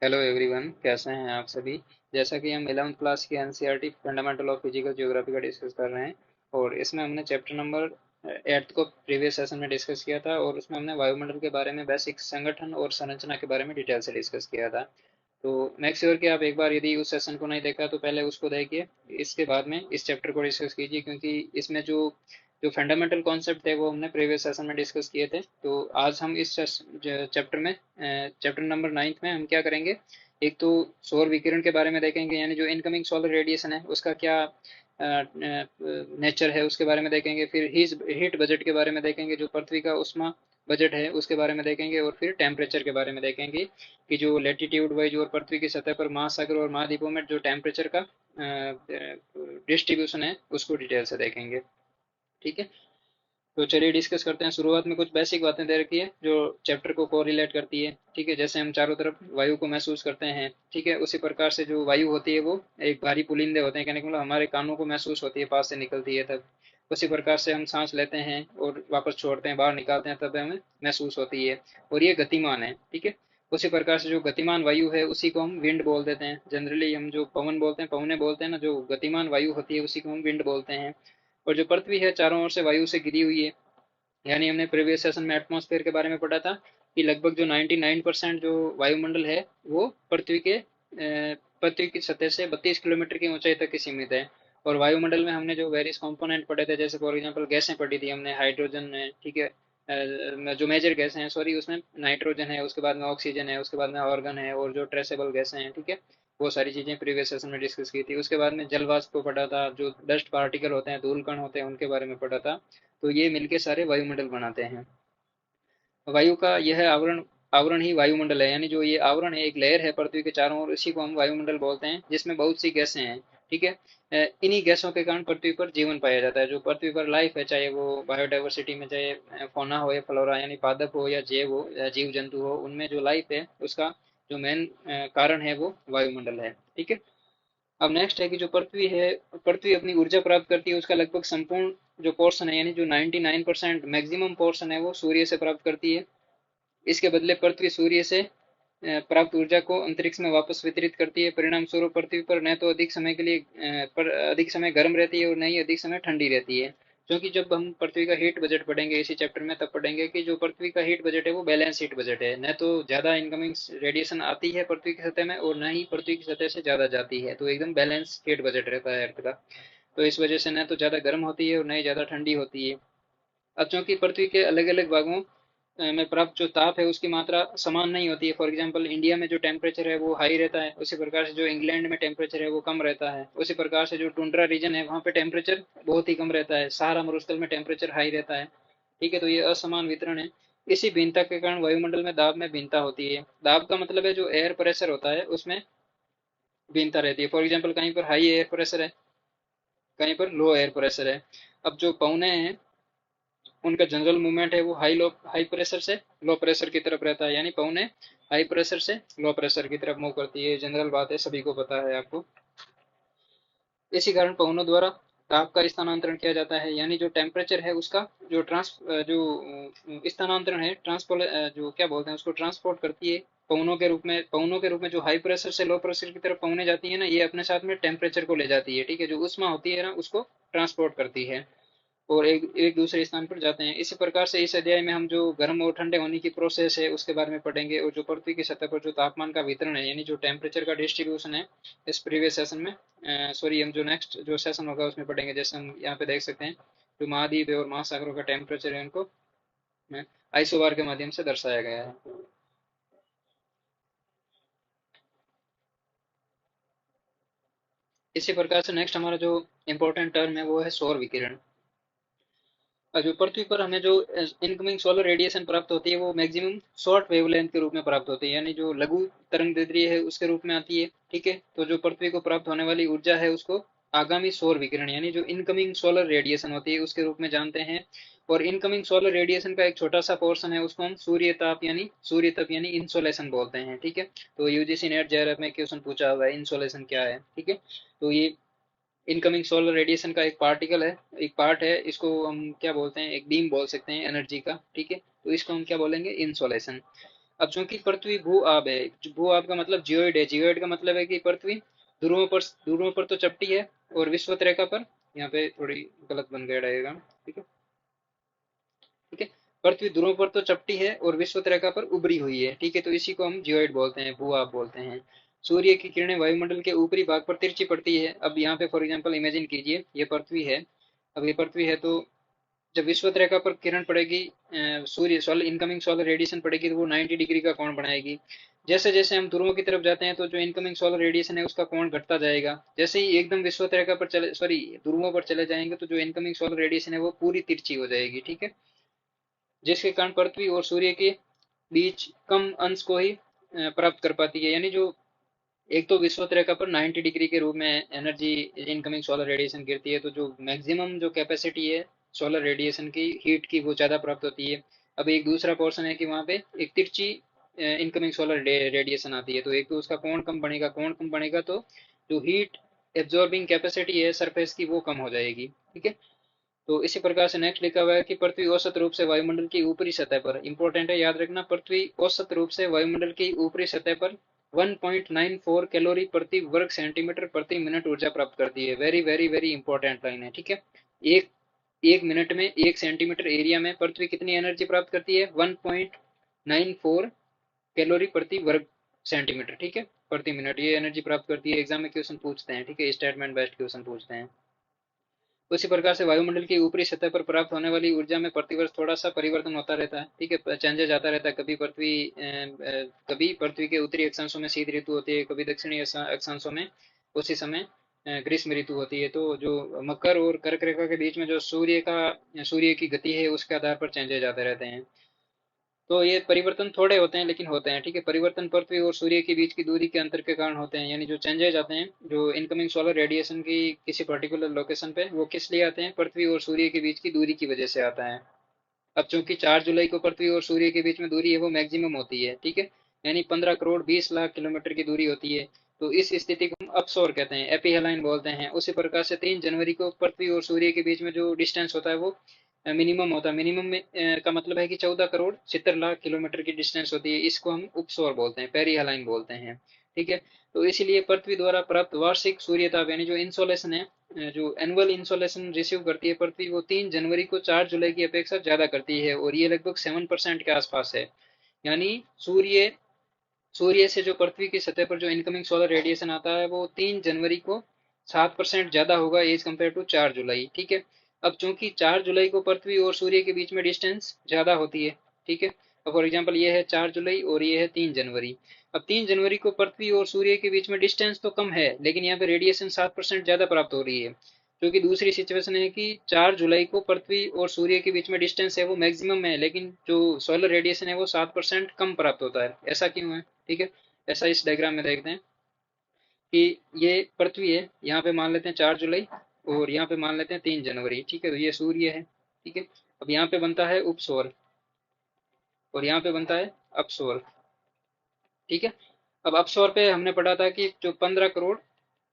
Hello everyone, कैसे हैं आप सभी। जैसा कि हम 11वीं क्लास की NCERT fundamental of physical geography का डिस्कस कर रहे हैं और इसमें हमने चैप्टर नंबर 8 को प्रीवियस सेशन में डिस्कस किया था और उसमें हमने वायुमंडल के बारे में बेसिक संगठन और संरचना के बारे में डिटेल से डिस्कस किया था। तो मेक श्योर कि आप एक बार यदि उस सेशन को नहीं देखा तो पहले उसको देखिए, इसके बाद में इस चैप्टर को डिस्कस कीजिए, क्योंकि इसमें जो जो फंडामेंटल कॉन्सेप्ट थे वो हमने प्रीवियस सेशन में डिस्कस किए थे। तो आज हम इस चैप्टर में चैप्टर नंबर 9 में हम क्या करेंगे, एक तो सौर विकिरण के बारे में देखेंगे, यानी जो इनकमिंग सोलर रेडिएशन है उसका क्या नेचर है उसके बारे में देखेंगे। फिर हीट बजट के बारे में देखेंगे, जो पृथ्वी का उष्मा बजट है उसके बारे में देखेंगे। और फिर टेम्परेचर के बारे में देखेंगे कि जो लेटीट्यूड वाइज और पृथ्वी की सतह पर महासागर और महाद्वीपों में जो टेम्परेचर का डिस्ट्रीब्यूशन है उसको डिटेल से देखेंगे। ठीक है, तो चलिए डिस्कस करते हैं। शुरुआत में कुछ बेसिक बातें दे रखी है जो चैप्टर को कोरिलेट करती है। ठीक है, जैसे हम चारों तरफ वायु को महसूस करते हैं, ठीक है, उसी प्रकार से जो वायु होती है वो एक भारी पुलिंदे होते हैं, कहने का मतलब हमारे कानों को महसूस होती है, पास से निकलती है तब। उसी प्रकार से हम सांस लेते हैं और वापस छोड़ते हैं, बाहर निकालते हैं, तब हमें महसूस होती है। और ये गतिमान है, ठीक है। उसी प्रकार से जो गतिमान वायु है उसी को हम विंड बोल देते हैं। जनरली हम जो पवन बोलते हैं, पवने बोलते हैं ना, जो गतिमान वायु होती है उसी को हम विंड बोलते हैं। और जो पृथ्वी है चारों ओर से वायु से घिरी हुई है, यानी हमने प्रीवियस सेशन में एटमॉस्फेयर के बारे में पढ़ा था कि लगभग जो 99% जो वायुमंडल है वो पृथ्वी की सतह से 32 किलोमीटर की ऊंचाई तक ही सीमित है। और वायुमंडल में हमने जो वेरियस कंपोनेंट पढ़े थे, जैसे फॉर एग्जांपल गैसें पढ़ी थी हमने, हाइड्रोजन है, ठीक है, जो मेजर गैसें हैं, सॉरी, उसमें नाइट्रोजन है, उसके बाद में ऑक्सीजन है, उसके बाद में ऑर्गन है, और जो ट्रेसेबल गैसें हैं, ठीक है, वो सारी चीज़ें प्रीवियस सेशन में डिस्कस की थी। उसके बाद में जल वाष्प को पढ़ा था, जो डस्ट पार्टिकल होते हैं, धूल कण होते हैं, उनके बारे में पढ़ा था। तो ये मिलके सारे वायुमंडल बनाते हैं। वायु का यह आवरण आवरण ही वायुमंडल है, यानी जो ये आवरण है एक लेयर है पृथ्वी के चारों ओर, इसी को हम वायुमंडल बोलते हैं, जिसमें बहुत सी गैसें हैं। ठीक है, इन्हीं गैसों के कारण पृथ्वी पर जीवन पाया जाता है। जो पृथ्वी पर लाइफ है, चाहे वो बायोडाइवर्सिटी में, चाहे फौना हो या फ्लोरा यानी पादप हो या जैव हो या जीव जंतु हो, उनमें जो लाइफ है उसका जो मेन कारण है वो वायुमंडल है। ठीक है, अब नेक्स्ट है कि जो पृथ्वी है, पृथ्वी अपनी ऊर्जा प्राप्त करती है उसका लगभग संपूर्ण जो पोर्शन है, यानी जो 99% मैक्सिमम पोर्शन है वो सूर्य से प्राप्त करती है। इसके बदले पृथ्वी सूर्य से प्राप्त ऊर्जा को अंतरिक्ष में वापस वितरित करती है। परिणाम स्वरूप पृथ्वी पर न तो अधिक समय के लिए पर अधिक समय गर्म रहती है और न ही अधिक समय ठंडी रहती है। क्योंकि जब हम पृथ्वी का हीट बजट पढ़ेंगे इसी चैप्टर में, तब पढ़ेंगे कि जो पृथ्वी का हीट बजट है वो बैलेंस हीट बजट है, न तो ज़्यादा इनकमिंग रेडिएशन आती है पृथ्वी की सतह में और न ही पृथ्वी की सतह से ज़्यादा जाती है। तो एकदम बैलेंस हीट बजट रहता है अर्थ का। तो इस वजह से न तो ज़्यादा गर्म होती है और न ही ज़्यादा ठंडी होती है। अब चूंकि पृथ्वी के अलग अलग भागों में प्राप्त जो ताप है उसकी मात्रा समान नहीं होती है। फॉर एग्जांपल इंडिया में जो टेम्परेचर है वो हाई रहता है, उसी प्रकार से जो इंग्लैंड में टेम्परेचर है वो कम रहता है। उसी प्रकार से जो टुंड्रा रीजन है वहाँ पे टेम्परेचर बहुत ही कम रहता है, सहारा मरुस्थल में टेम्परेचर हाई रहता है। ठीक है, तो ये असमान वितरण है। इसी भिन्नता के कारण वायुमंडल में दाब में भिन्नता होती है। दाब का मतलब है जो एयर प्रेशर होता है उसमें भिन्नता रहती है। फॉर एग्जाम्पल कहीं पर हाई एयर प्रेशर है, कहीं पर लो एयर प्रेशर है। अब जो पवने हैं उनका जनरल मूवमेंट है वो हाई प्रेशर से लो प्रेशर की तरफ रहता है, यानी पवने हाई प्रेशर से लो प्रेशर की तरफ मूव करती है। जनरल बात है, सभी को पता है आपको। इसी कारण पवनों द्वारा ताप का स्थानांतरण किया जाता है, यानी जो टेम्परेचर है उसका जो स्थानांतरण है, ट्रांसपोल जो क्या बोलते हैं उसको, ट्रांसपोर्ट करती है पवनों के रूप में जो हाई प्रेशर से लो प्रेशर की तरफ पवने जाती है ना, ये अपने साथ में टेम्परेचर को ले जाती है। ठीक है, जो उष्मा होती है ना उसको ट्रांसपोर्ट करती है और एक एक दूसरे स्थान पर जाते हैं। इसी प्रकार से इस अध्याय में हम जो गर्म और ठंडे होने की प्रोसेस है उसके बारे में पढ़ेंगे, और जो पृथ्वी की सतह पर जो तापमान का वितरण है, यानी जो टेम्परेचर का डिस्ट्रीब्यूशन है, इस प्रीवियस सेशन में, सॉरी, हम जो नेक्स्ट जो सेशन होगा उसमें पढ़ेंगे। जैसे हम यहाँ पे देख सकते हैं, जो महाद्वीप है और महासागरों का टेम्परेचर है उनको आइसोबार के माध्यम से दर्शाया गया है। इसी प्रकार से नेक्स्ट हमारा जो इम्पोर्टेंट टर्म है वो है सौर विकिरण। जो पृथ्वी पर हमें जो इनकमिंग सोलर रेडिएशन प्राप्त होती है वो मैक्सिमम शॉर्ट वेवलेंथ के रूप में प्राप्त होती है, यानी जो लघु तरंग दैर्ध्य है उसके रूप में आती है। ठीक है, तो जो पृथ्वी को प्राप्त होने वाली ऊर्जा है उसको आगामी सौर विकिरण यानी जो इनकमिंग सोलर रेडिएशन होती है उसके रूप में जानते हैं। और इनकमिंग सोलर रेडिएशन का एक छोटा सा पोर्शन है उसको हम सूर्य तप यानी इंसोलेशन बोलते हैं। ठीक है, तो यूजीसी नेट जेआरएफ में क्वेश्चन पूछा हुआ है इंसोलेशन क्या है। ठीक है, तो ये इनकमिंग सोलर रेडिएशन का एक पार्टिकल है, एक पार्ट है, इसको हम क्या बोलते हैं, एक बीम बोल सकते हैं एनर्जी का। ठीक है, तो इसको हम क्या बोलेंगे, इंसोलेशन। अब चूंकि पृथ्वी भू आब है, भू आब का मतलब जियोइड है, जियोइड का मतलब है कि पृथ्वी ध्रुवों पर तो चपटी है और विषुवत रेखा पर, यहाँ पे थोड़ी गलत बन गया रहेगा, ठीक है, ठीक है, पृथ्वी ध्रुवों पर तो चपटी है और विषुवत रेखा पर उभरी हुई है, ठीक है, तो इसी को हम जियोइड बोलते हैं, भू आब बोलते हैं। सूर्य की किरणें वायुमंडल के ऊपरी भाग पर तिरछी पड़ती है। अब यहाँ पे फॉर एग्जांपल इमेजिन कीजिए ये पृथ्वी है, अब ये पृथ्वी है, तो जब विषुवत रेखा पर किरण पड़ेगी, सूर्य सोलर इनकमिंग सोलर रेडिएशन पड़ेगी, तो वो 90 डिग्री का कोण बनाएगी। जैसे जैसे हम ध्रुवों की तरफ जाते हैं तो जो इनकमिंग सोलर रेडिएशन है उसका कोण घटता जाएगा। जैसे ही एकदम विषुवत रेखा पर चले, सॉरी, ध्रुवों पर चले जाएंगे तो जो इनकमिंग सोलर रेडिएशन है वो पूरी तिरछी हो जाएगी, ठीक है, जिसके कारण पृथ्वी और सूर्य के बीच कम अंश को ही प्राप्त कर पाती है। यानी जो एक तो विषुवत रेखा पर 90 डिग्री के रूप में एनर्जी इनकमिंग सोलर रेडिएशन गिरती है, तो जो मैक्सिमम जो कैपेसिटी है सोलर रेडिएशन की हीट की वो ज़्यादा प्राप्त होती है। अब एक दूसरा पोर्शन है कि वहाँ पे एक तिरछी इनकमिंग सोलर रेडिएशन आती है, तो एक तो उसका कोण कम बनेगा, कोण कम बनेगा तो जो हीट एब्जॉर्बिंग कैपेसिटी है सरफेस की वो कम हो जाएगी, ठीक है। तो इसी प्रकार से नेक्स्ट लिखा हुआ है कि पृथ्वी औसत रूप से वायुमंडल की ऊपरी सतह पर, इंपॉर्टेंट है याद रखना, पृथ्वी औसत रूप से वायुमंडल की ऊपरी सतह पर 1.94 कैलोरी प्रति वर्ग सेंटीमीटर प्रति मिनट ऊर्जा प्राप्त करती है। Very very very important line है, ठीक है। एक एक मिनट में 1 सेंटीमीटर एरिया में पृथ्वी कितनी एनर्जी प्राप्त करती है? 1.94 कैलोरी प्रति वर्ग सेंटीमीटर, ठीक है, प्रति मिनट, ये एनर्जी प्राप्त करती है। एग्जाम में क्वेश्चन पूछते हैं, ठीक है, स्टेटमेंट बेस्ड क्वेश्चन पूछते हैं। उसी प्रकार से वायुमंडल की ऊपरी सतह पर प्राप्त होने वाली ऊर्जा में प्रतिवर्ष थोड़ा सा परिवर्तन होता रहता है, ठीक है, चेंजेस आता रहता है। कभी पृथ्वी के उत्तरी अक्षांशों में शीत ऋतु होती है, कभी दक्षिणी अक्षांशों में उसी समय ग्रीष्म ऋतु होती है। तो जो मकर और कर्क रेखा के बीच में जो सूर्य की गति है उसके आधार पर चेंजेस आते रहते हैं। तो ये परिवर्तन थोड़े होते हैं लेकिन होते हैं, ठीक है। परिवर्तन पृथ्वी और सूर्य के बीच की दूरी के अंतर के कारण होते हैं, यानी जो चेंजेस आते हैं जो इनकमिंग सोलर रेडिएशन की किसी पर्टिकुलर लोकेशन पे, वो किस लिए आते हैं? पृथ्वी और सूर्य के बीच की दूरी की वजह से आता है। अब चूंकि 4 जुलाई को पृथ्वी और सूर्य के बीच में दूरी है वो मैक्सिमम होती है, ठीक है, यानी 15 करोड़ 20 लाख किलोमीटर की दूरी होती है। तो इस स्थिति को हम अपसोर कहते हैं, एपीहेलाइन बोलते हैं। उसी प्रकार से 3 जनवरी को पृथ्वी और सूर्य के बीच में जो डिस्टेंस होता है वो मिनिमम होता है। मिनिमम में का मतलब है कि 14 करोड़ 70 लाख किलोमीटर की डिस्टेंस होती है, इसको हम उपसौर बोलते हैं, पेरीहेलाइन बोलते हैं, ठीक है। तो इसीलिए पृथ्वी द्वारा प्राप्त वार्षिक सूर्यताप यानी जो इंसोलेशन है, जो एनुअल इंसोलेशन रिसीव करती है पृथ्वी, वो 3 जनवरी को 4 जुलाई की अपेक्षा ज्यादा करती है, और ये लगभग 7% के आसपास है। यानी सूर्य सूर्य से जो पृथ्वी की सतह पर जो इनकमिंग सोलर रेडिएशन आता है वो 3 जनवरी को 7% ज्यादा होगा एज कम्पेयर टू 4 जुलाई, ठीक है। अब चूंकि 4 जुलाई को पृथ्वी और सूर्य के बीच में डिस्टेंस ज्यादा होती है, ठीक है। अब फॉर एग्जाम्पल ये है 4 जुलाई और ये है 3 जनवरी। अब 3 जनवरी को पृथ्वी और सूर्य के बीच में डिस्टेंस तो कम है लेकिन यहाँ पे रेडिएशन 7% ज्यादा प्राप्त हो रही है, क्योंकि दूसरी सिचुएशन है कि 4 जुलाई को पृथ्वी और सूर्य के बीच में डिस्टेंस है वो मैक्सिमम है लेकिन जो सोलर रेडिएशन है वो 7% कम प्राप्त होता है। ऐसा क्यों है, ठीक है। ऐसा इस डायग्राम में देखते हैं कि ये पृथ्वी है, यहाँ पे मान लेते हैं 4 जुलाई, और यहाँ पे मान लेते हैं 3 जनवरी, ठीक है, तो ये सूर्य है, ठीक है। अब यहाँ पे बनता है उपसौर और यहाँ पे बनता है अपसौर, ठीक है। अब अपसौर पे हमने पढ़ा था कि जो 15 करोड़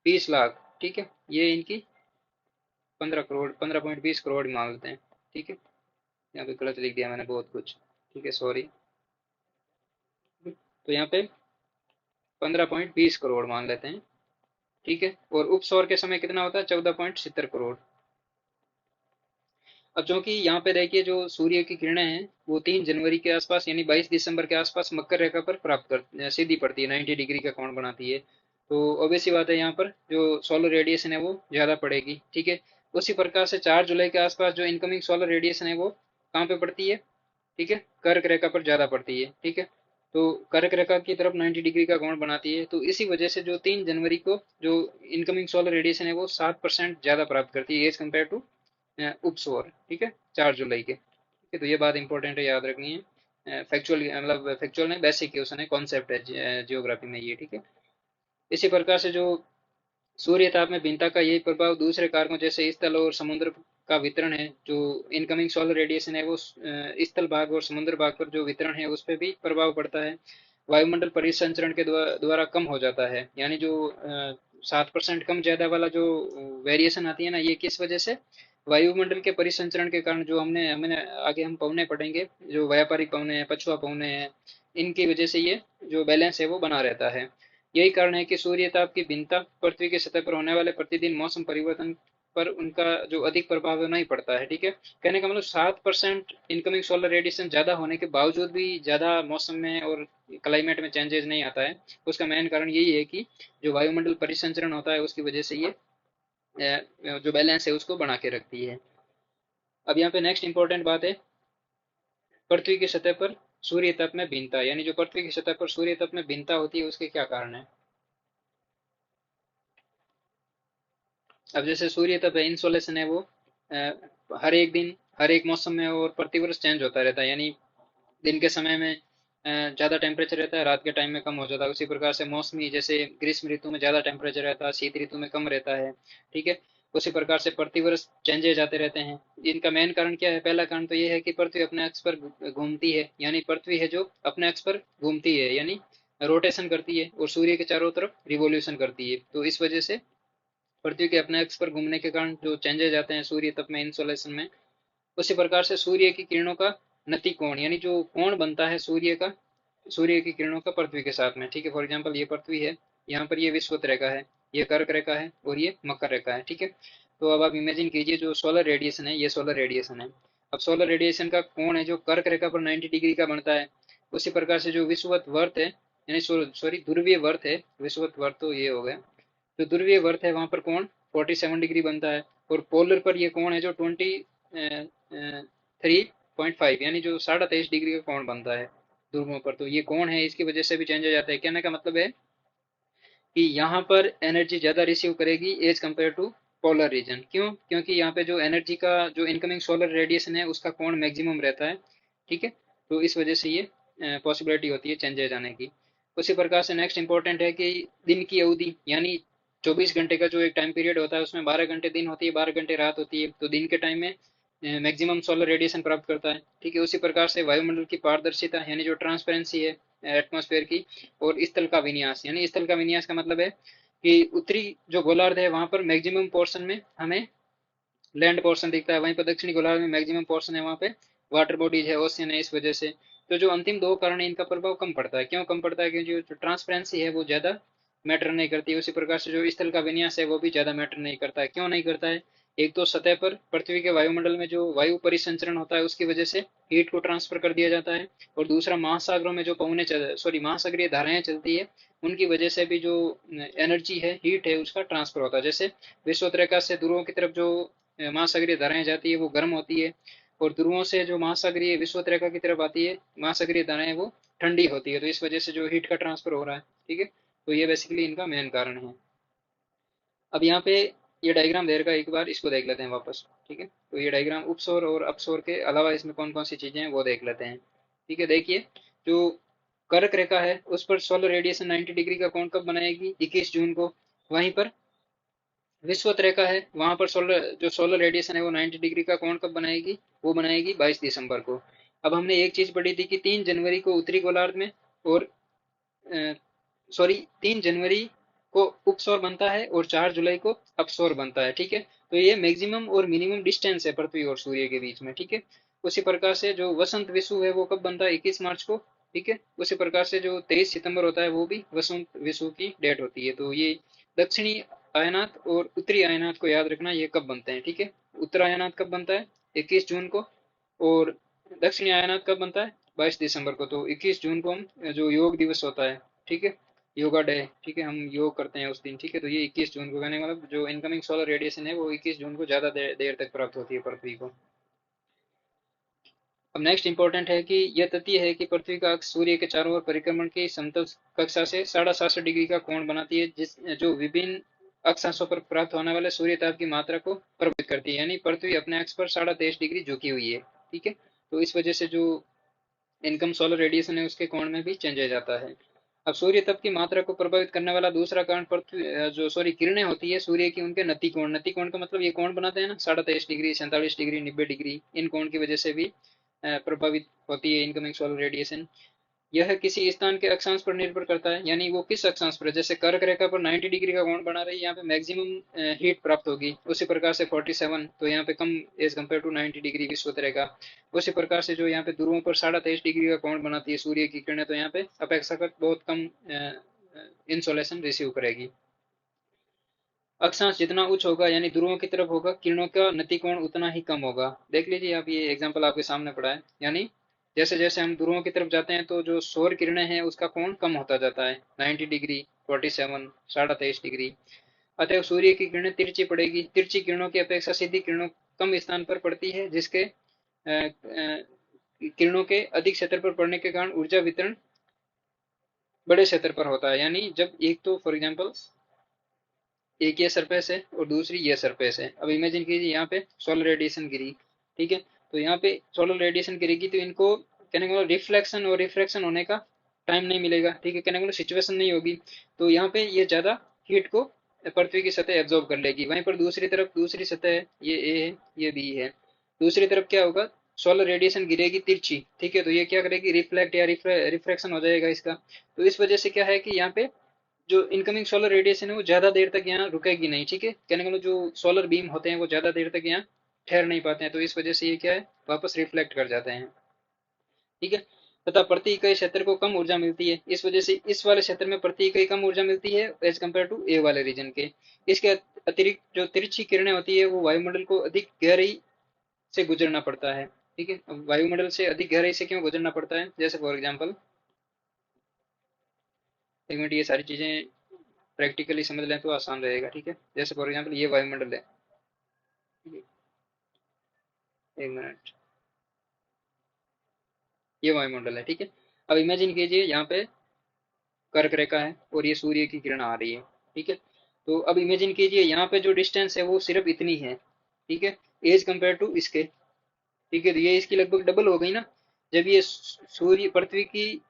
20 लाख, ठीक है, ये इनकी 15 करोड़ 15.20 करोड़ मान लेते हैं, ठीक है। यहाँ पे गलत लिख दिया मैंने बहुत कुछ, ठीक है, सॉरी। तो यहाँ पे 15.20 करोड़ मान लेते हैं, ठीक है, और उपसौर के समय कितना होता है? 14.70 करोड़। अब चूंकि यहाँ पे देखिए जो सूर्य की किरणें हैं वो 3 जनवरी के आसपास यानी 22 दिसंबर के आसपास मकर रेखा पर प्राप्त कर सीधी पड़ती है, 90 डिग्री का कोण बनाती है। तो ऑब्वियस सी बात है यहाँ पर जो सोलर रेडिएशन है वो ज्यादा पड़ेगी, ठीक है। उसी प्रकार से 4 जुलाई के आसपास जो इनकमिंग सोलर रेडिएशन है वो कहाँ पे पड़ती है? ठीक है, कर्क रेखा पर ज्यादा पड़ती है, ठीक है। तो कर्क रेखा की तरफ 90 डिग्री का कोण बनाती है, तो इसी वजह से जो 3 जनवरी को जो इनकमिंग सोलर रेडिएशन है वो 7% ज्यादा प्राप्त करती है एज कम्पेयर टू उपसोर, ठीक है, 4 जुलाई के, ठीक है। तो ये बात इंपॉर्टेंट है, याद रखनी है। फैक्चुअल मतलब फैक्चुअल नहीं, बेसिक क्वेश्चन है, कॉन्सेप्ट है जियोग्राफी में ये, ठीक है। इसी प्रकार से जो सूर्य ताप में भिन्नता का यही प्रभाव दूसरे कारकों जैसे स्थल और समुद्र का वितरण है, जो इनकमिंग सोलर रेडिएशन है वो स्थल भाग और समुद्र भाग पर जो वितरण है उस पर भी प्रभाव पड़ता है। वायुमंडल परिसंचरण के द्वारा कम हो जाता है, यानी जो 7% कम ज्यादा वाला जो वेरिएशन आती है ना, ये किस वजह से? वायुमंडल के परिसंचरण के कारण। जो हमने हमने आगे हम पौने पढ़ेंगे, जो व्यापारिक पौने हैं, पछुआ पौने हैं, इनकी वजह से ये जो बैलेंस है वो बना रहता है। यही कारण है कि सूर्य ताप की भिन्नता पृथ्वी की सतह पर होने वाले प्रतिदिन मौसम परिवर्तन पर उनका जो अधिक प्रभाव है नहीं पड़ता है। ठीक है, कहने का मतलब 7% इनकमिंग सोलर रेडिएशन ज्यादा होने के बावजूद भी ज्यादा मौसम में और क्लाइमेट में चेंजेस नहीं आता है। उसका मेन कारण यही है कि जो वायुमंडल परिसंचरण होता है उसकी वजह से ये जो बैलेंस है उसको बना के रखती है। अब यहाँ पे नेक्स्ट इंपॉर्टेंट बात है, पृथ्वी की सतह पर सूर्य तप में भिन्नता, यानी जो पृथ्वी की सतह पर सूर्य तप में भिन्नता होती है उसके क्या कारण है। अब जैसे सूर्य तप है, इंसोलेशन है, वो हर एक दिन हर एक मौसम में और प्रतिवर्ष चेंज होता रहता है। यानी दिन के समय में ज़्यादा टेम्परेचर रहता है, रात के टाइम में कम हो जाता है। उसी प्रकार से मौसमी, जैसे ग्रीष्म ऋतु में ज़्यादा टेम्परेचर रहता है, शीत ऋतु में कम रहता है। ठीक है, उसी प्रकार से प्रतिवर्ष चेंजेस आते रहते हैं। इनका मेन कारण क्या है, पहला कारण तो ये है कि पृथ्वी अपने अक्ष पर घूमती है, यानी पृथ्वी है जो अपने अक्ष पर घूमती है, यानी रोटेशन करती है और सूर्य के चारों तरफ रिवोल्यूशन करती है। तो इस वजह से पृथ्वी के अपने अक्ष पर घूमने के कारण जो चेंजेस आते हैं सूर्य तप में, इंसोलेशन में। उसी प्रकार से सूर्य की किरणों का नति कोण, यानी जो कोण बनता है सूर्य का, सूर्य की किरणों का पृथ्वी के साथ में। ठीक है, फॉर एग्जांपल ये पृथ्वी है, यहाँ पर ये विषुवत रेखा है, ये कर्क रेखा है और ये मकर रेखा है। ठीक है, तो अब आप इमेजिन कीजिए जो सोलर रेडिएशन है, ये सोलर रेडिएशन है। अब सोलर रेडिएशन का कोण है जो कर्क रेखा पर 90 डिग्री का बनता है। उसी प्रकार से जो विषुवत वर्त है, यानी सॉरी ध्रुवीय वर्त है, विषुवत वर्त तो ये हो गया, जो ध्रुवीय वर्त है वहां पर कोण 47 डिग्री बनता है। और पोलर पर ये कोण है जो 23.5, यानी जो 23.5 डिग्री का कोण बनता है ध्रुवों पर। तो ये कोण है, इसकी वजह से भी चेंज हो जाता है। कहने का मतलब है कि यहाँ पर एनर्जी ज़्यादा रिसीव करेगी as compared to polar region. क्यों? क्योंकि यहाँ पे जो एनर्जी का जो इनकमिंग सोलर रेडिएशन है उसका कोण मैक्सिमम रहता है। ठीक है, तो इस वजह से ये पॉसिबिलिटी होती है चेंजेस आने की। उसी प्रकार से नेक्स्ट इंपॉर्टेंट है कि दिन की अवधि, यानी 24 घंटे का जो एक टाइम पीरियड होता है उसमें 12 घंटे दिन होती है, 12 घंटे रात होती है। तो दिन के टाइम में मैक्सिमम सोलर रेडिएशन प्राप्त करता है। ठीक है, उसी प्रकार से वायुमंडल की पारदर्शिता, यानी जो ट्रांसपेरेंसी है एटमॉस्फेयर की, और स्थल का विन्यास, यानी स्थल का विन्यास का मतलब है कि उत्तरी जो गोलार्ध है वहां पर मैक्सिमम पोर्शन में हमें लैंड पोर्शन दिखता है, वहीं पर दक्षिणी गोलार्ध में मैक्सिमम पोर्शन है वहाँ पे वाटर बॉडीज है, ओशियन है। इस वजह से तो जो अंतिम दो कारण है इनका प्रभाव कम पड़ता है। क्यों कम पड़ता है? क्योंकि जो ट्रांसपेरेंसी है वो ज्यादा मैटर नहीं करती है। उसी प्रकार से जो स्थल का विन्यास है वो भी ज्यादा मैटर नहीं करता है। क्यों नहीं करता है? एक तो सतह पर पृथ्वी के वायुमंडल में जो वायु परिसंचरण होता है उसकी वजह से हीट को ट्रांसफर कर दिया जाता है। और दूसरा, महासागरों में जो पवने सॉरी महासागरीय धाराएं चलती है उनकी वजह से भी जो एनर्जी है, हीट है, उसका ट्रांसफर होता है। जैसे विषुवत से ध्रुवों की तरफ जो महासागरीय धाराएं जाती है वो गर्म होती है, और ध्रुवों से जो महासागरीय विषुवत रेखा की तरफ आती है महासागरीय धाराएं वो ठंडी होती है। तो इस वजह से जो हीट का ट्रांसफर हो रहा है। ठीक है, तो ये बेसिकली इनका मेन कारण है। अब यहाँ पे ये डायग्राम दे रखा है, एक बार इसको देख लेते हैं वापस। ठीक है, तो ये डायग्राम उपसौर और अपसौर के अलावा इसमें कौन कौन सी चीजें हैं वो देख लेते हैं। ठीक है, देखिए जो कर्क रेखा है उस पर सोलर रेडिएशन 90 डिग्री का कोण कब बनाएगी? 21 जून को। वहीं पर विषुवत रेखा है वहां पर सोलर रेडिएशन है वो 90 डिग्री का कोण कब बनाएगी? वो बनाएगी 22 दिसंबर को। अब हमने एक चीज पढ़ी थी कि 3 जनवरी को उत्तरी गोलार्ध में और सॉरी 3 जनवरी को उपसौर बनता है और 4 जुलाई को अपसौर बनता है। ठीक है, तो ये मैक्सिमम और मिनिमम डिस्टेंस है पृथ्वी और सूर्य के बीच में। ठीक है, उसी प्रकार से जो वसंत विषु है वो कब बनता है? 21 मार्च को। ठीक है, उसी प्रकार से जो 23 सितंबर होता है वो भी वसंत विषु की डेट होती है। तो ये दक्षिणी आयनात और उत्तरी आयनात को याद रखना, ये कब बनते हैं। ठीक है, उत्तरायनात कब बनता है? 21 जून को। और दक्षिणी आयनात कब बनता है? 22 दिसंबर को। तो 21 जून को हम जो योग दिवस होता है, ठीक है, योगा डे, ठीक है, हम योग करते हैं उस दिन। ठीक है, तो ये 21 जून को, कहने का मतलब जो इनकमिंग सोलर रेडिएशन है वो 21 जून को ज्यादा देर तक प्राप्त होती है पृथ्वी को। अब नेक्स्ट इंपॉर्टेंट है कि यह तथ्य है कि पृथ्वी का अक्ष सूर्य के चारों ओर परिक्रमण की समतल कक्षा से 67.5 डिग्री का कोण बनाती है, जिस जो विभिन्न अक्षांशों पर प्राप्त होने वाले सूर्य ताप की मात्रा को प्रभावित करती है। यानी पृथ्वी अपने अक्ष पर 23.5 डिग्री झुकी हुई है। ठीक है, तो इस वजह से जो इनकम सोलर रेडिएशन है उसके कोण में भी चेंज आ जाता है। अब सूर्य तप की मात्रा को प्रभावित करने वाला दूसरा कारण पृथ्वी जो सॉरी किरणें होती है सूर्य की, उनके नति कोण। नति कोण का मतलब ये कोण बनाते हैं ना, 23.5 डिग्री, 47 डिग्री, 90 डिग्री, इन कोण की वजह से भी प्रभावित होती है इनकमिंग सोलर रेडिएशन। यह किसी स्थान के अक्षांश पर निर्भर करता है, यानी वो किस अक्षांश पर है। जैसे कर्क रेखा पर 90 डिग्री का कोण बना रही है, यहाँ पे मैक्सिमम हीट प्राप्त होगी। उसी प्रकार से 47 तो यहाँ पे कम एज कम्पेयर टू 90 डिग्री विषुवत रेखा। उसी प्रकार से जो यहाँ पे ध्रुवों पर 23.5 डिग्री का कोण बनाती है सूर्य की किरणें, तो यहाँ पे अपेक्षाकृत बहुत कम इंसोलेशन रिसीव करेगी। अक्षांश जितना उच्च होगा यानी ध्रुवों की तरफ होगा, किरणों का नतिकोण उतना ही कम होगा। देख लीजिए आप, ये एग्जांपल आपके सामने पड़ा है। यानी जैसे जैसे हम ध्रुवों की तरफ जाते हैं तो जो सौर किरणें हैं उसका कोण कम होता जाता है, 90 डिग्री, 47, 23.5 डिग्री। अतः सूर्य की किरणें तिरछी पड़ेगी। तिरछी किरणों की अपेक्षा सीधी किरणों कम स्थान पर पड़ती है, जिसके किरणों के अधिक क्षेत्र पर पड़ने के कारण ऊर्जा वितरण बड़े क्षेत्र पर होता है। यानी जब एक तो फॉर एग्जाम्पल एक ये सरफेस है और दूसरी ये सरफेस है। अब इमेजिन कीजिए यहाँ पे सोलर रेडिएशन गिरी, ठीक है। तो यहाँ पे सोलर रेडिएशन गिरेगी तो इनको कहने का मतलब रिफ्लेक्शन और रिफ्रैक्शन होने का टाइम नहीं मिलेगा, ठीक है, कहने का मतलब सिचुएशन नहीं होगी। तो यहाँ पे ये ज्यादा हीट को पृथ्वी की सतह एब्जॉर्ब कर लेगी। वहीं पर दूसरी तरफ दूसरी सतह है, ये ए है, ये बी है। दूसरी तरफ क्या होगा, सोलर रेडिएशन गिरेगी तिरछी, ठीक है, तो ये क्या करेगी, रिफ्लेक्ट या रिफ्रैक्शन हो जाएगा इसका। तो इस वजह से क्या है कि यहाँ पे जो इनकमिंग सोलर रेडिएशन है वो ज्यादा देर तक यहाँ रुकेगी नहीं, ठीक है, कहने का मतलब जो सोलर बीम होते हैं वो ज्यादा देर तक यहाँ ठहर नहीं पाते हैं, तो इस वजह से ये क्या है, वापस रिफ्लेक्ट कर जाते हैं, ठीक है। तथा प्रति इकाई क्षेत्र को कम ऊर्जा मिलती है, इस वजह से इस वाले क्षेत्र में प्रति इकाई कम ऊर्जा मिलती है एज कम्पेयर टू ए वाले रीजन के। इसके अतिरिक्त जो तिरछी किरणें होती है वो वायुमंडल को अधिक गहराई से गुजरना पड़ता है, ठीक है। अब वायुमंडल से अधिक गहराई से क्यों गुजरना पड़ता है, जैसे फॉर एग्जाम्पल, एक मिनट, ये सारी चीजें प्रैक्टिकली समझ लें तो आसान रहेगा, ठीक है। जैसे फॉर एग्जाम्पल ये वायुमंडल है, एक मिनट, ये वायुमंडल है, ठीक है। अब इमेजिन कीजिए यहाँ पे कर्क रेखा है और ये सूर्य की किरण आ रही है, ठीक है। तो अब इमेजिन कीजिए यहाँ पे जो डिस्टेंस है वो सिर्फ इतनी है, ठीक है, एज कम्पेयर टू इसके, ठीक है। तो ये इसकी लगभग डबल हो गई ना। जब ये सूर्य पृथ्वी की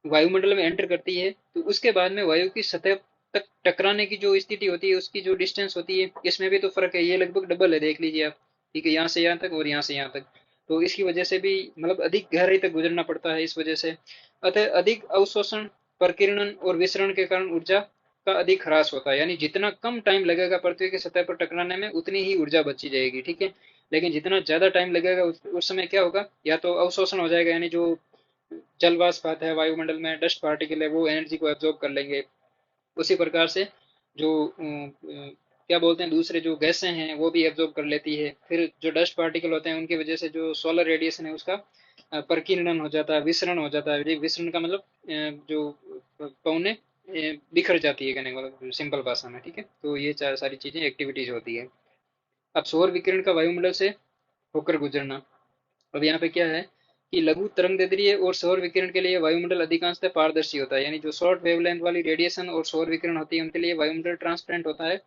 वायुमंडल में एंटर करती है तो उसके बाद में वायु की सतह तक टकराने की जो स्थिति होती है उसकी जो डिस्टेंस होती है इसमें भी तो फर्क है, ये लगभग डबल है, देख लीजिए आप, ठीक है, यहाँ से यहाँ तक और यहाँ से यहाँ तक। तो इसकी वजह से भी मतलब अधिक गहराई तक गुजरना पड़ता है इस वजह से। अतः अधिक अवशोषण, प्रकीर्णन और विसरण के कारण ऊर्जा का अधिक ह्रास होता है। यानी जितना कम टाइम लगेगा पृथ्वी की सतह पर टकराने में उतनी ही ऊर्जा बची जाएगी, ठीक है। लेकिन जितना ज्यादा टाइम लगेगा उस समय क्या होगा, या तो अवशोषण हो जाएगा, यानी जो जल वाष्प आता है वायुमंडल में, डस्ट पार्टिकल है, वो एनर्जी को एब्जॉर्ब कर लेंगे। उसी प्रकार से जो क्या बोलते हैं दूसरे जो गैसें हैं वो भी एब्जॉर्ब कर लेती है। फिर जो डस्ट पार्टिकल होते हैं उनकी वजह से जो सोलर रेडिएशन है उसका प्रकीर्णन हो जाता है, विसरण हो जाता है। विसरण का मतलब जो पौने बिखर जाती है, कहने का मतलब सिंपल भाषा में, ठीक है। तो ये चार सारी चीजें एक्टिविटीज होती है। अब सौर विकिरण का वायुमंडल से होकर गुजरना। अब यहाँ पे क्या है कि लघु तरंगदैर्ध्य और सौर विकिरण के लिए वायुमंडल अधिकांशतः पारदर्शी होता है। यानी जो शॉर्ट वेवलेंथ वाली रेडिएशन और सौर विकिरण होती है उनके लिए वायुमंडल ट्रांसपेरेंट होता है।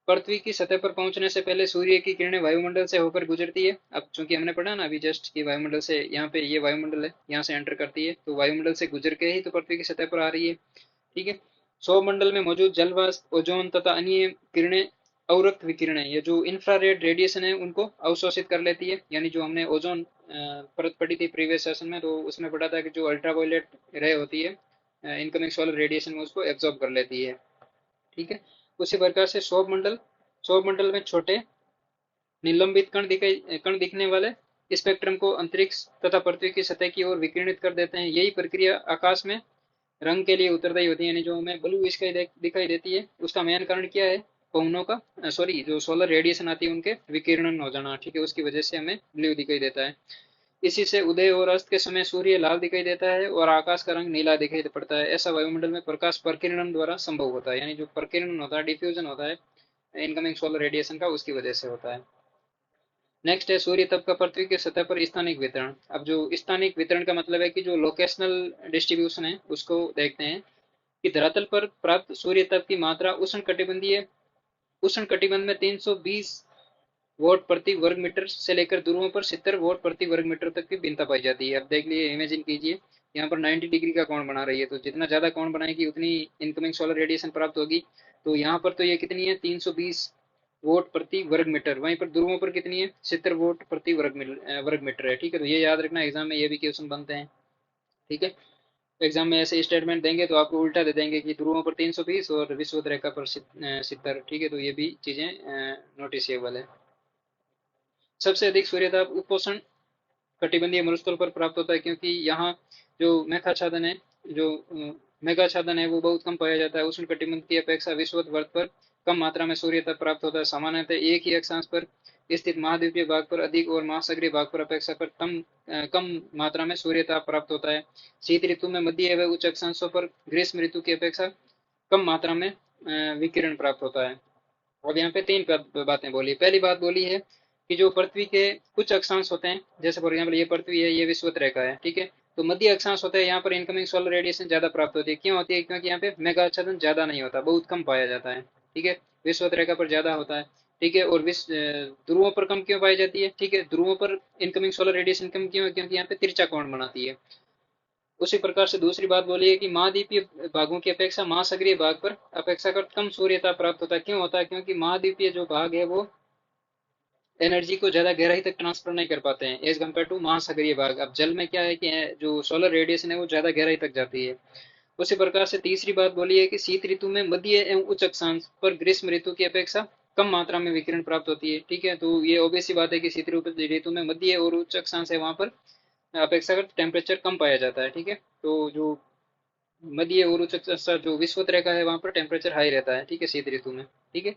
पृथ्वी की सतह पर पहुंचने से पहले सूर्य की किरणें वायुमंडल से होकर गुजरती है। अब चूंकि हमने पढ़ा ना अभी जस्ट कि वायुमंडल से, यहाँ पे ये वायुमंडल है, यहाँ से एंटर करती है तो वायुमंडल से गुजर के ही तो पृथ्वी की सतह पर आ रही है, ठीक है। सौरमंडल में मौजूद जल वाष्प, ओजोन तथा अन्य किरणें अवरक्त विकिरण है, ये जो इंफ्रारेड रेडिएशन है उनको अवशोषित कर लेती है। यानी जो हमने ओजोन परत पढ़ी थी प्रीवियस सेशन में, तो उसमें पढ़ा था कि जो अल्ट्रावायलेट रे होती है इनकमिंग सोलर रेडिएशन में उसको एब्जॉर्ब कर लेती है, ठीक है। उसी प्रकार से सौरमंडल में छोटे निलंबित कण दिखने वाले स्पेक्ट्रम को अंतरिक्ष तथा पृथ्वी की सतह की ओर विकिरणित कर देते हैं। यही प्रक्रिया आकाश में रंग के लिए उत्तरदायी होती है। यानी जो हमें ब्लू स्काई दिखाई देती है उसका मेन कारण क्या है, पवनों का सॉरी जो सोलर रेडिएशन आती है उनके विकिरण हो जाना, ठीक है, उसकी वजह से हमें ब्लू दिखाई देता है। इसी से उदय और अस्त के समय सूर्य लाल दिखाई देता है और आकाश का रंग नीला दिखाई पड़ता है। ऐसा वायुमंडल में प्रकाश प्रकीर्णन द्वारा संभव होता है। यानी जो प्रकीर्णन होता है, डिफ्यूजन होता है इनकमिंग सोलर रेडिएशन का, उसकी वजह से होता है। नेक्स्ट है सूर्य तप का पृथ्वी की सतह पर स्थानिक वितरण। अब जो स्थानिक वितरण का मतलब है कि जो लोकेशनल डिस्ट्रीब्यूशन है उसको देखते हैं कि धरातल पर प्राप्त सूर्य तप की मात्रा उष्ण कटिबंध में 320 वोट प्रति वर्ग मीटर से लेकर ध्रुवों पर 70 वोट प्रति वर्ग मीटर तक की भिन्नता पाई जाती है। अब देख लीजिए, इमेजिन कीजिए यहाँ पर 90 डिग्री का कोण बना रही है, तो जितना ज्यादा कोण बनाएगी उतनी इनकमिंग सोलर रेडिएशन प्राप्त होगी। तो यहाँ पर तो ये कितनी है, 320 वोट प्रति वर्ग मीटर। वहीं पर ध्रुवों पर कितनी है, 70 वोट प्रति वर्ग मीटर है, ठीक है। तो ये याद रखना, एग्जाम में ये भी क्वेश्चन बनते हैं, ठीक है। एग्जाम में ऐसे स्टेटमेंट देंगे तो आपको उल्टा दे देंगे कि ध्रुवों पर 320 और विषुवत रेखा पर 70। ठीक है, तो ये भी चीजें नोटिसेबल है। सबसे अधिक सूर्यताप उपोष्ण कटिबंधीय मरुस्थल पर प्राप्त होता है, क्योंकि यहाँ जो मेघाच्छादन है, जो मेघाच्छादन है वो बहुत कम पाया जाता है। उष्ण कटिबंध की अपेक्षा विषुवत वर्त पर कम मात्रा में सूर्यताप प्राप्त होता है। सामान्यतः एक ही अक्षांश पर स्थित महाद्वीपीय भाग पर अधिक और महासागरीय भाग पर अपेक्षा पर कम मात्रा में सूर्यताप प्राप्त होता है। शीत ऋतु में मध्य एवं उच्च अक्षांशों पर ग्रीष्म ऋतु की अपेक्षा कम मात्रा में विकिरण प्राप्त होता है। अब यहाँ पे तीन बातें बोली। पहली बात बोली है कि जो पृथ्वी के कुछ अक्षांश होते हैं, जैसे फॉर एग्जाम्पल ये पृथ्वी है, ये विषुवत रेखा है, ठीक है, तो मध्य अक्षांश होता है, यहाँ पर इनकमिंग सोलर रेडिएशन ज्यादा प्राप्त होती है। क्यों होती है? क्योंकि यहाँ पे मेघाच्छादन ज्यादा नहीं होता, बहुत कम पाया जाता है। ठीक है, विषुवत रेखा पर ज्यादा होता है। ठीक है, और ध्रुवों पर कम क्यों पाई जाती है? ठीक है, ध्रुवों पर इनकमिंग सोलर रेडिएशन कम क्यों है? क्योंकि यहाँ पे तिरछा कोण बनाती है। उसी प्रकार से दूसरी बात बोली है कि महाद्वीपीय भागों की अपेक्षा महासागरीय भाग पर अपेक्षाकृत कम सूर्यता प्राप्त होता है। क्यों होता है? क्योंकि महाद्वीपीय जो भाग है वो एनर्जी को ज्यादा गहराई तक ट्रांसफर नहीं कर पाते हैं एज कम्पेयर टू महासागरीय भाग। अब जल में क्या है कि जो सोलर रेडिएशन है वो ज्यादा गहराई तक जाती है। उसी प्रकार से तीसरी बात बोली है कि शीत ऋतु में मध्य एवं उच्च अक्षांश पर ग्रीष्म ऋतु की अपेक्षा कम मात्रा में विकिरण प्राप्त होती है। ठीक है, तो ये ऑब्वियस सी बात है कि शीत ऋतु में मध्य और उच्च अक्षांश है, वहां पर अपेक्षाकृत टेम्परेचर कम पाया जाता है। ठीक है, तो जो मध्य और उच्च जो विषुवत रेखा है वहां पर टेम्परेचर हाई रहता है। ठीक है, शीत ऋतु में। ठीक है,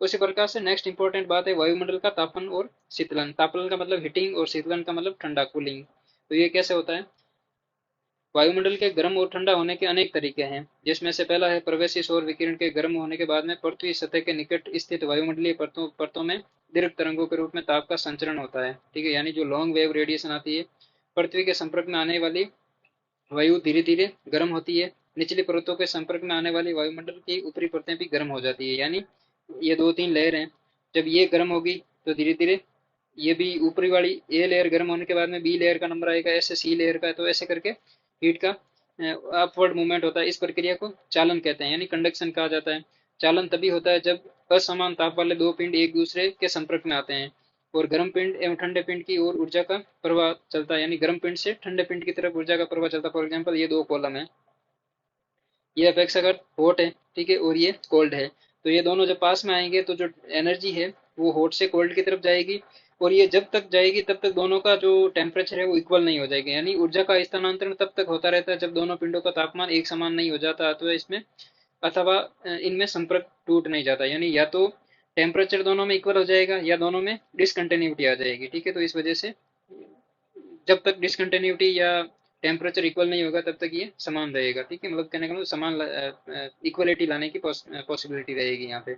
उसी प्रकार से नेक्स्ट इंपॉर्टेंट बात है वायुमंडल का तापन और शीतलन। तापन का मतलब हीटिंग और शीतलन का मतलब ठंडा, कूलिंग। तो ये कैसे होता है? वायुमंडल के गर्म और ठंडा होने के अनेक तरीके हैं, जिसमें से पहला है प्रवेशी सौर विकिरण के गर्म होने के बाद में पृथ्वी सतह के निकट स्थित वायुमंडलीय परतों में दीर्घ तरंगों के रूप में ताप का संचरण होता है। ठीक है, यानी जो लॉन्ग वेव रेडिएशन आती है, पृथ्वी के संपर्क में आने वाली वायु धीरे धीरे गर्म होती है। निचली परतों के संपर्क में आने वाली वायुमंडल की ऊपरी परतें भी गर्म हो जाती है। यानी ये दो तीन लेयर हैं, जब ये गर्म होगी तो धीरे धीरे ये भी ऊपरी वाली ए लेयर गर्म होने के बाद में बी लेयर का नंबर आएगा, ऐसे सी लेयर का, तो ऐसे करके हीट का अपवर्ड मूवमेंट होता है। इस प्रक्रिया को चालन कहते हैं, यानी कंडक्शन कहा जाता है। चालन तभी होता है जब असमान ताप वाले दो पिंड एक दूसरे के संपर्क में आते हैं और गर्म पिंड एवं ठंडे पिंड की ओर ऊर्जा का प्रवाह चलता है, यानी गर्म पिंड से ठंडे पिंड की तरफ ऊर्जा का प्रवाह चलता है। फॉर एग्जाम्पल ये दो कॉलम है, ये अपेक्षाकृत हॉट है, ठीक है, और ये कोल्ड है। तो ये दोनों जब पास में आएंगे तो जो एनर्जी है वो हॉट से कोल्ड की तरफ जाएगी, और ये जब तक जाएगी तब तक दोनों का जो टेम्परेचर है वो इक्वल नहीं हो जाएगा। यानी ऊर्जा का स्थानांतरण तब तक होता रहता है जब दोनों पिंडों का तापमान एक समान नहीं हो जाता, अथवा इसमें अथवा इनमें संपर्क टूट नहीं जाता। यानी या तो टेम्परेचर दोनों में इक्वल हो जाएगा या दोनों में डिसकंटिन्यूटी आ जाएगी। ठीक है, तो इस वजह से जब तक डिसकंटिन्यूटी या टेम्परेचर इक्वल नहीं होगा तब तक ये समान रहेगा। ठीक है, मतलब कहने का मतलब समान इक्वलिटी लाने की पॉसिबिलिटी रहेगी यहाँ पे,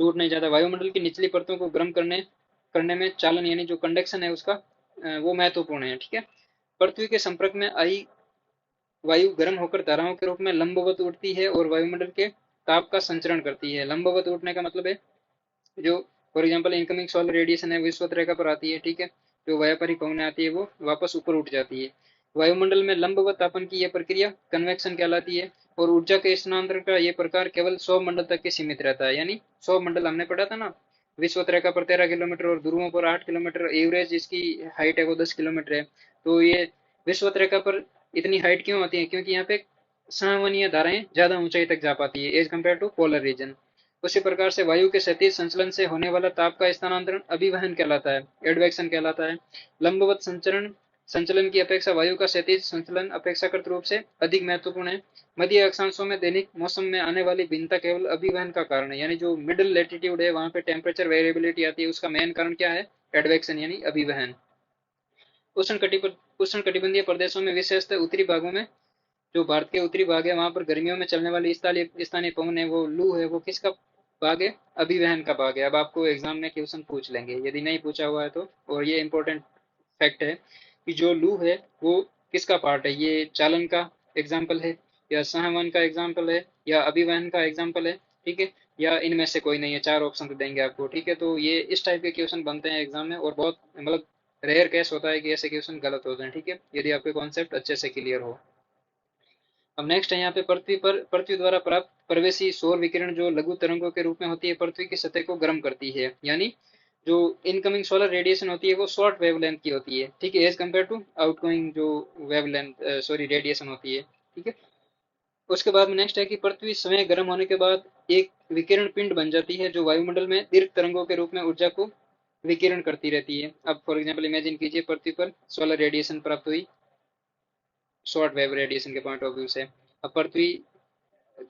टूट नहीं जाता। वायुमंडल की निचली परतों को गर्म करने करने में चालन यानी जो कंडक्शन है उसका वो महत्वपूर्ण है। ठीक है, पृथ्वी के संपर्क में आई वायु गर्म होकर धाराओं के रूप में लंबवत उड़ती है और वायुमंडल के ताप का संचरण करती है। लंबवत उड़ने का मतलब है जो for example incoming solar radiation है विषुवत रेखा पर आती है। ठीक है, जो व्यापारिक पवनें आती है वो वापस ऊपर उठ जाती है। वायुमंडल में लंबवत तापन की यह प्रक्रिया कन्वेक्शन कहलाती है, और ऊर्जा के स्थानांतरण का यह प्रकार केवल सौर मंडल तक के सीमित रहता है। यानी सौर मंडल हमने पढ़ा था ना, विषुवत रेखा पर 13 किलोमीटर और ध्रुवों पर 8 किलोमीटर, एवरेज इसकी हाइट है वो 10 किलोमीटर है। तो ये विषुवत रेखा पर इतनी हाइट क्यों होती है? क्योंकि यहाँ पे संवहनीय धाराएं ज्यादा ऊंचाई तक जा पाती है as compared to polar region. उसी प्रकार से वायु के क्षैतिज संचलन से होने वाला ताप का स्थानांतरण अभिवहन कहलाता है, एडवेक्शन कहलाता है। लंबवत संचरण संचलन की अपेक्षा वायु का क्षैतिज संचलन अपेक्षाकृत रूप से अधिक महत्वपूर्ण है। मध्य अक्षांशों में दैनिक मौसम में आने वाली भिन्नता केवल अभिवहन का कारण है। यानी जो मिडिल लेटीट्यूड है वहां पे टेम्परेचर वेरिएबिलिटी आती है, उसका मेन कारण क्या है? एडवेक्शन यानी अभिवहन। उष्ण कटिबंधीय प्रदेशों में विशेषतः उत्तरी भागों में, जो भारत के उत्तरी भाग है वहां पर गर्मियों में चलने वाली स्थानीय पवन है वो लू है, वो किसका भाग है? अभिवहन का भाग है। अब आपको एग्जाम में क्वेश्चन पूछ लेंगे यदि नहीं पूछा हुआ है तो, और ये इंपॉर्टेंट फैक्ट है कि जो लू है वो किसका पार्ट है? ये चालन का एग्जाम्पल है, या संवहन का एग्जाम्पल है, या अभिवहन का एग्जाम्पल है? ठीक है, या इनमें से कोई नहीं है? चार ऑप्शन तो देंगे आपको। ठीक है, तो ये इस टाइप के क्वेश्चन बनते हैं एग्जाम में, और बहुत मतलब रेयर केस होता है कि ऐसे क्वेश्चन गलत होते हैं। ठीक है, यदि आपके कॉन्सेप्ट अच्छे से क्लियर हो। अब नेक्स्ट है यहाँ पे पृथ्वी द्वारा प्राप्त प्रवेशी सौर विकिरण जो लघु तरंगों के रूप में होती है, पृथ्वी की सतह को गर्म करती है। यानी जो इनकमिंग सोलर रेडिएशन होती है वो शॉर्ट वेवलेंथ की होती है, ठीक है, एज कम्पेयर टू आउटगोइंग जो वेवलेंथ सॉरी रेडिएशन होती है, ठीक है। उसके बाद में नेक्स्ट है कि पृथ्वी स्वयं गर्म होने के बाद एक विकिरण पिंड बन जाती है जो वायुमंडल में दीर्घ तरंगों के रूप में ऊर्जा को विकिरण करती रहती है। अब फॉर एग्जांपल इमेजिन कीजिए पृथ्वी पर सोलर रेडिएशन प्राप्त हुई शॉर्ट वेव रेडिएशन के पॉइंट ऑफ व्यू से। अब पृथ्वी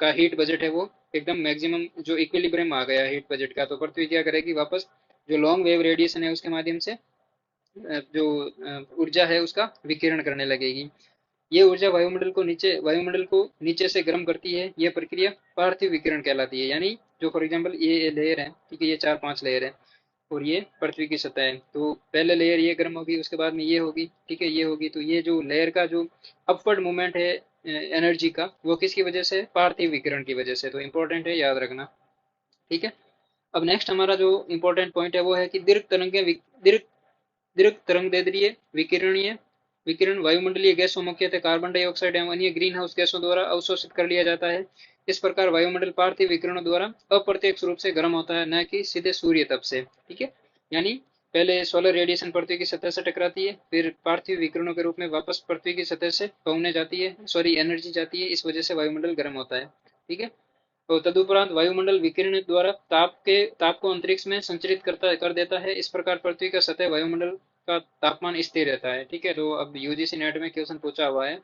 का हीट बजट है वो एकदम मैक्सिमम जो इक्विलिब्रियम आ गया हीट बजट का, तो पृथ्वी क्या करेगी वापस जो लॉन्ग वेव रेडिएशन है उसके माध्यम से जो ऊर्जा है उसका विकिरण करने लगेगी। ये ऊर्जा वायुमंडल को नीचे से गर्म करती है। यह प्रक्रिया पार्थिव विकिरण कहलाती है। यानी जो फॉर एग्जांपल ये लेयर है, ठीक है, ये 4-5 लेयर है और ये पृथ्वी की सतह है, तो पहले लेयर ये गर्म होगी, उसके बाद में ये होगी, ठीक है, ये होगी, तो ये जो लेयर का जो अपवर्ड मूवमेंट है एनर्जी का, वो किसकी वजह से, पार्थिव विकिरण की वजह से। तो इंपॉर्टेंट है, याद रखना, ठीक है। अब नेक्स्ट हमारा जो इंपॉर्टेंट पॉइंट है वो है कि दीर्घ दीर्घ तरंगदैर्ध्य विकिरणीय विकिरण वायुमंडलीय गैसों मुख्यतः कार्बन डाइऑक्साइड एवं अन्य ग्रीन हाउस गैसों द्वारा अवशोषित कर लिया जाता है। इस प्रकार वायुमंडल पार्थिव विकिरणों द्वारा अप्रत्यक्ष रूप से गर्म होता है, न कि सीधे सूर्य तप से, ठीक है। यानी पहले सोलर रेडिएशन पृथ्वी की सतह से टकराती है, फिर पार्थिव विकिरणों के रूप में वापस पृथ्वी की सतह से पहुंचने जाती है, सॉरी एनर्जी जाती है, इस वजह से वायुमंडल गर्म होता है, ठीक है। तो तदुपरांत वायुमंडल विकिरण द्वारा ताप को अंतरिक्ष में संचरित कर देता है। इस प्रकार पृथ्वी का सतह वायुमंडल का तापमान स्थिर रहता है, ठीक है। तो अब यूजीसी नेट में क्वेश्चन पूछा हुआ है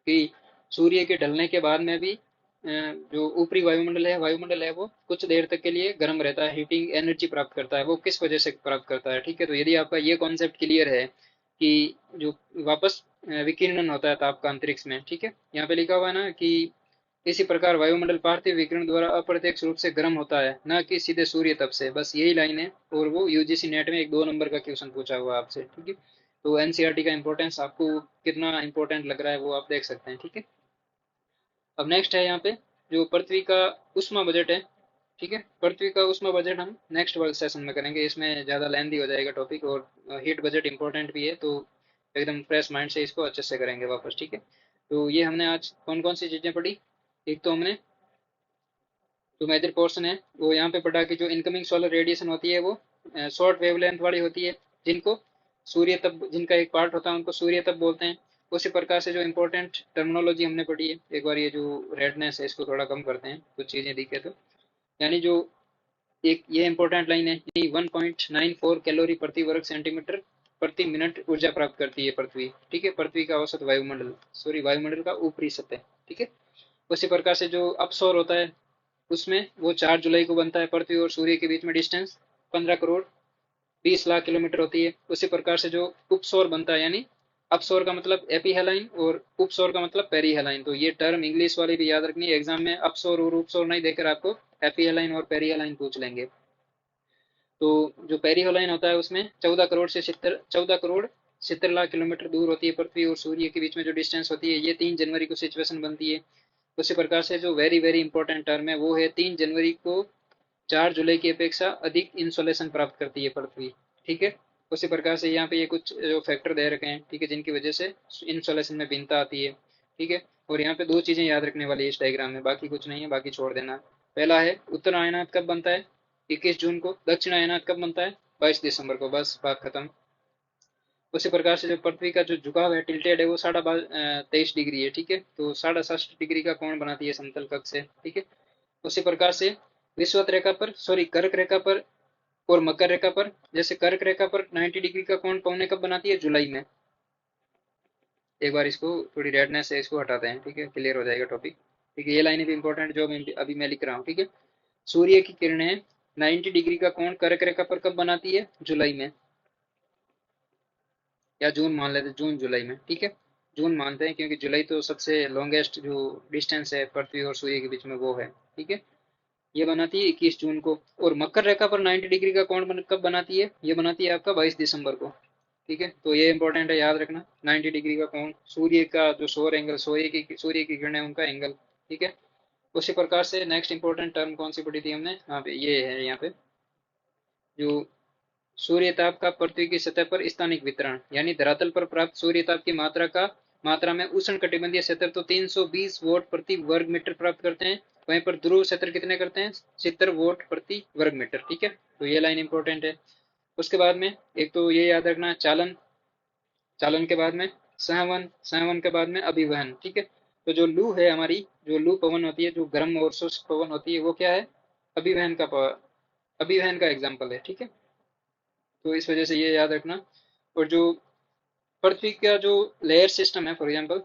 कि सूर्य के ढलने के बाद में भी जो ऊपरी वायुमंडल है वो कुछ देर तक के लिए गर्म रहता है, हीटिंग एनर्जी प्राप्त करता है, वो किस वजह से प्राप्त करता है, ठीक है। तो यदि आपका ये कॉन्सेप्ट क्लियर है कि जो वापस विकिरण होता है ताप का अंतरिक्ष में, ठीक है, यहाँ पे लिखा हुआ है ना कि इसी प्रकार वायुमंडल पार्थिव विकिरण द्वारा अप्रत्यक्ष रूप से गर्म होता है, न कि सीधे सूर्य तप से। बस यही लाइन है और वो यूजीसी नेट में एक 2 नंबर का क्वेश्चन पूछा हुआ है आपसे, ठीक है। तो एनसीईआरटी का इंपॉर्टेंस आपको कितना इंपॉर्टेंट लग रहा है वो आप देख सकते हैं, ठीक है। अब नेक्स्ट है यहाँ पे जो पृथ्वी का उष्मा बजट है, ठीक है। पृथ्वी का उष्मा बजट हम नेक्स्ट वर्ग सेशन में करेंगे, इसमें ज़्यादा लेंदी हो जाएगा टॉपिक, और हीट बजट इंपॉर्टेंट भी है, तो एकदम फ्रेश माइंड से इसको अच्छे से करेंगे वापस, ठीक है। तो ये हमने आज कौन कौन सी चीज़ें पढ़ी। एक तो हमने जो मेजर पोर्शन है वो यहाँ पे पढ़ा कि जो इनकमिंग सोलर रेडिएशन होती है वो शॉर्ट वेवलेंथ वाली होती है, जिनको सूर्य तप, जिनका एक पार्ट होता है उनको सूर्य तप बोलते हैं। उसी प्रकार से जो इम्पोर्टेंट टर्मिनोलॉजी हमने पढ़ी है, एक बार ये जो रेडनेस है इसको थोड़ा कम करते हैं, कुछ चीज़ें दिखे तो, यानी जो एक ये इंपॉर्टेंट लाइन है कि 1.94 कैलोरी प्रति वर्ग सेंटीमीटर प्रति मिनट ऊर्जा प्राप्त करती है पृथ्वी, ठीक है। पृथ्वी का औसत वायुमंडल, सॉरी वायुमंडल का ऊपरी सतह, ठीक है। उसी प्रकार से जो अपसौर होता है उसमें वो 4 जुलाई को बनता है। पृथ्वी और सूर्य के बीच में डिस्टेंस 15 करोड़ 20 लाख किलोमीटर होती है। उसी प्रकार से जो उपसौर बनता है, यानी अपसौर का मतलब एपीहेलाइन और उपसौर का मतलब पेरीहेलाइन, तो ये टर्म इंग्लिश वाली भी याद रखनी है, एग्जाम में अपसौर और उपसौर नहीं देकर आपको एपीहेलाइन और पेरीहेलाइन पूछ लेंगे। तो जो पेरीहेलाइन होता है उसमें 14 करोड़ 70 लाख किलोमीटर दूर होती है पृथ्वी और सूर्य के बीच में जो डिस्टेंस होती है, ये 3 जनवरी को सिचुएशन बनती है। उसी प्रकार से जो वेरी वेरी इंपॉर्टेंट टर्म है वो है 3 जनवरी को 4 जुलाई की अपेक्षा अधिक इंसोलेशन प्राप्त करती है पृथ्वी, ठीक है। उसी प्रकार से यहाँ पे ये कुछ जो फैक्टर दे रखे हैं, ठीक है, जिनकी वजह से इंसोलेशन में भिन्नता आती है, ठीक है। और यहाँ पे 2 चीजें याद रखने वाली है इस डायग्राम में, बाकी कुछ नहीं है, बाकी छोड़ देना। पहला है उत्तर आयनात कब बनता है, 21 जून को। दक्षिण आयनात कब बनता है, 22 दिसंबर को। बस बात खत्म। उसी प्रकार से जो पृथ्वी का जो झुकाव है, टिल्टेड है, वो 23.5 डिग्री है, ठीक है। तो 60 डिग्री का कोण बनाती है समतल कक्ष से, ठीक है। उसी प्रकार से विषुवत रेखा पर, सॉरी कर्क रेखा पर और मकर रेखा पर, जैसे कर्क रेखा पर 90 डिग्री का कोण पौने कब बनाती है, जुलाई में। एक बार इसको थोड़ी रेडनेस है इसको हटाते हैं, ठीक है, क्लियर हो जाएगा टॉपिक, ठीक है। ये लाइनें भी इंपॉर्टेंट जो अभी मैं लिख रहा हूँ, ठीक है। सूर्य की किरणें 90 डिग्री का कोण कर्क रेखा पर कब बनाती है, जुलाई में, या जून मान लेते, जून जुलाई में, ठीक है। जून मानते हैं क्योंकि जुलाई तो सबसे लॉन्गेस्ट जो डिस्टेंस है पृथ्वी और सूर्य के बीच में वो है, ठीक है। ये बनाती है 21 जून को। और मकर रेखा पर 90 डिग्री का कोण कब बनाती है, ये बनाती है आपका 22 दिसंबर को, ठीक है। तो ये इंपॉर्टेंट है, याद रखना, 90 डिग्री का कोण सूर्य का जो सौर एंगल, सूर्य की किरणें उनका एंगल, ठीक है। उसी प्रकार से नेक्स्ट इंपॉर्टेंट टर्म कौन सी पढ़ी थी हमने, हाँ पे ये है, यहाँ पे जो सूर्य ताप का पृथ्वी की सतह पर स्थानिक वितरण, यानी धरातल पर प्राप्त सूर्य ताप की मात्रा में उष्ण कटिबंधीय क्षेत्र तो 320 वोट प्रति वर्ग मीटर प्राप्त करते हैं, वहीं पर ध्रुव क्षेत्र कितने करते हैं, 70 वोट प्रति वर्ग मीटर, ठीक है। तो ये लाइन इंपॉर्टेंट है। उसके बाद में एक तो ये याद रखना, चालन, चालन के बाद में संवहन, संवहन के बाद में अभिवहन। ठीक है, तो जो लू है हमारी, जो लू पवन होती है, जो गर्म और शुष्क पवन होती है, वो क्या है, अभिवहन का अभिवहन का एग्जाम्पल है। ठीक है, तो इस वजह से ये याद रखना। और जो पृथ्वी का जो लेयर सिस्टम है, फॉर एग्जांपल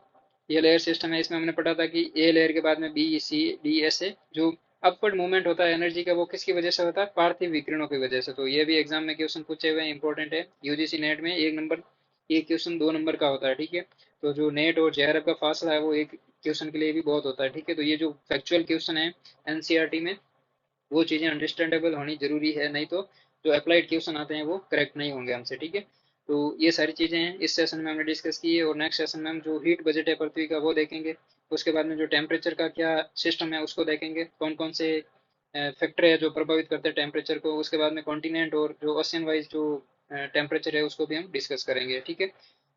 ये लेयर सिस्टम है, इसमें हमने पढ़ा था कि ए लेयर के बाद में बी सी डी ऐसे जो अपवर्ड मूवमेंट होता है एनर्जी का, वो किसकी वजह से होता है, पार्थिव विकिरणों की वजह से। तो ये भी एग्जाम में क्वेश्चन पूछे हुए हैं, इंपॉर्टेंट है। यूजीसी नेट में एक नंबर, एक क्वेश्चन 2 नंबर का होता है। ठीक है, तो जो नेट और जेआरएफ का फासला है वो एक क्वेश्चन के लिए भी बहुत होता है। ठीक है, तो ये जो फैक्चुअल क्वेश्चन है एनसीईआरटी में, वो चीज़ें अंडरस्टैंडेबल होनी जरूरी है, नहीं तो जो अप्लाइड क्वेश्चन आते हैं वो करेक्ट नहीं होंगे हमसे। ठीक है, तो ये सारी चीज़ें हैं इस सेशन में हमने डिस्कस की है। और नेक्स्ट सेशन में हम जो हीट बजट है पृथ्वी का वो देखेंगे। उसके बाद में जो टेम्परेचर का क्या सिस्टम है उसको देखेंगे, कौन कौन से फैक्टर है जो प्रभावित करते हैं टेम्परेचर को। उसके बाद में कॉन्टिनेंट और जो ओशियन वाइज जो टेम्परेचर है उसको भी हम डिस्कस करेंगे। ठीक है,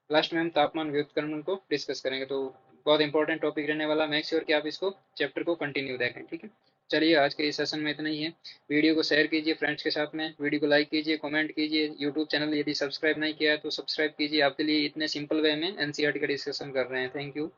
लास्ट में हम तापमान व्युत्क्रमण को डिस्कस करेंगे। तो बहुत इंपॉर्टेंट टॉपिक रहने वाला, मेक श्योर कि आप इसको चैप्टर को कंटिन्यू देखें। ठीक है, चलिए आज के इस सेशन में इतना ही है। वीडियो को शेयर कीजिए फ्रेंड्स के साथ में, वीडियो को लाइक कीजिए, कमेंट कीजिए। यूट्यूब चैनल यदि सब्सक्राइब नहीं किया है तो सब्सक्राइब कीजिए। आपके लिए इतने सिंपल वे में एनसीईआरटी का डिस्कशन कर रहे हैं। Thank you.